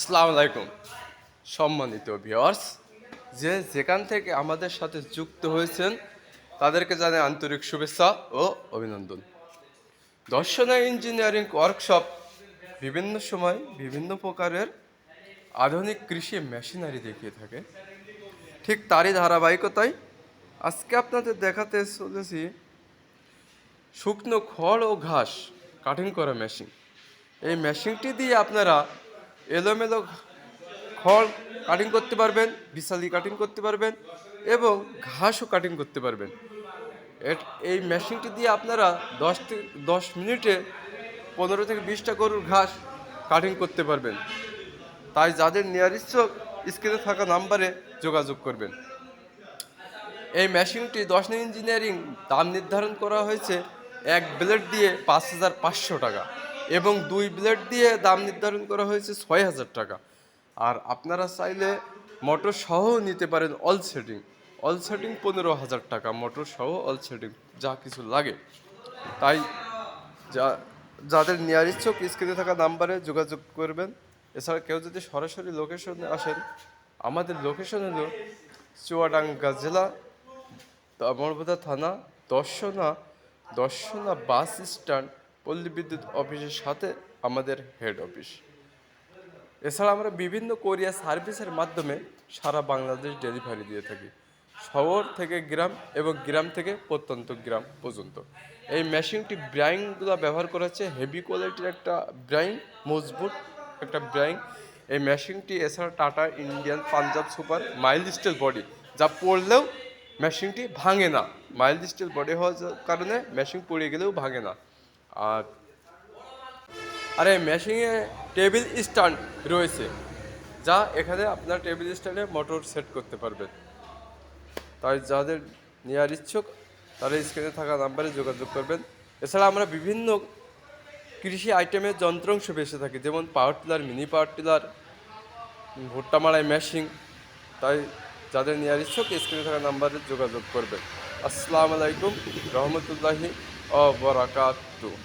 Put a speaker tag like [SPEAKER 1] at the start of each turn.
[SPEAKER 1] আসসালামু আলাইকুম সম্মানিত ভিউয়ার্স, যে যেখান থেকে আমাদের সাথে যুক্ত হয়েছেন তাদেরকে জানাই আন্তরিক শুভেচ্ছা ও অভিনন্দন। দর্শনা ইঞ্জিনিয়ারিং ওয়ার্কশপ বিভিন্ন সময় বিভিন্ন প্রকারের আধুনিক কৃষি মেশিনারি দেখিয়ে থাকে। ঠিক তারই ধারাবাহিকতায় আজকে আপনাদের দেখাতে চলেছি শুকনো খড় ও ঘাস কাটিং করা মেশিন। এই মেশিনটি দিয়ে আপনারা এলোমেলো খড় কাটিং করতে পারবেন, বিশালি কাটিং করতে পারবেন এবং ঘাসও কাটিং করতে পারবেন। এই মেশিনটি দিয়ে আপনারা 10 মিনিটে 15 থেকে 20টা গরুর ঘাস কাটিং করতে পারবেন। তাই যাদের নেওয়ার ইচ্ছুক স্ক্রিনে থাকা নাম্বারে যোগাযোগ করবেন। এই মেশিনটি দর্শনা ইঞ্জিনিয়ারিং দাম নির্ধারণ করা হয়েছে এক ব্লেড দিয়ে 5,500 টাকা এবং 2 ব্লেড দিয়ে দাম নির্ধারণ করা হয়েছে 6,000 টাকা। আর আপনারা চাইলে মোটর সহ নিতে পারেন অল সেটিং 15,000 টাকা, মোটর সহ অল সেটিং যা কিছু লাগে। তাই যাদের নেওয়ার ইচ্ছুক স্ক্রিনে থাকা নাম্বারে যোগাযোগ করবেন। এছাড়া কেউ যদি সরাসরি লোকেশনে আসেন, আমাদের লোকেশন হলো চুয়াডাঙ্গা জেলা, দামোড়া থানা, দর্শনা বাস স্ট্যান্ড, পল্লী বিদ্যুৎ অফিসের সাথে আমাদের হেড অফিস। এছাড়া আমরা বিভিন্ন কোরিয়ার সার্ভিসের মাধ্যমে সারা বাংলাদেশ ডেলিভারি দিয়ে থাকি, শহর থেকে গ্রাম এবং গ্রাম থেকে প্রত্যন্ত গ্রাম পর্যন্ত। এই মেশিনটি ব্রাইংগুলো ব্যবহার করা হচ্ছে হেভি কোয়ালিটির একটা ব্রাইং, মজবুত একটা ব্রাইং। এই মেশিনটি এছাড়া tata Indian Punjab super mild steel body, যা পড়লেও মেশিনটি ভাঙে না। মাইল্ড স্টিল বডি হওয়ার কারণে মেশিন পড়ে গেলেও ভাঙে না। আর এই মেশিনে টেবিল স্ট্যান্ড রয়েছে, যা এখানে আপনার টেবিল স্ট্যান্ডে মোটর সেট করতে পারবেন। তাই যাদের নেওয়ার ইচ্ছুক তারা স্ক্রিনে থাকা নাম্বারে যোগাযোগ করবেন। এছাড়া আমরা বিভিন্ন কৃষি আইটেমের যন্ত্রাংশ বেঁচে থাকি, যেমন power tiller, mini power tiller, ভুট্টা মাড়াই মেশিন। তাই যাদের নেওয়ার ইচ্ছুক স্ক্রিনে থাকা নাম্বারে যোগাযোগ করবেন। আসসালামু আলাইকুম রহমতুল্লাহি ওয়া বারাকাতুহু।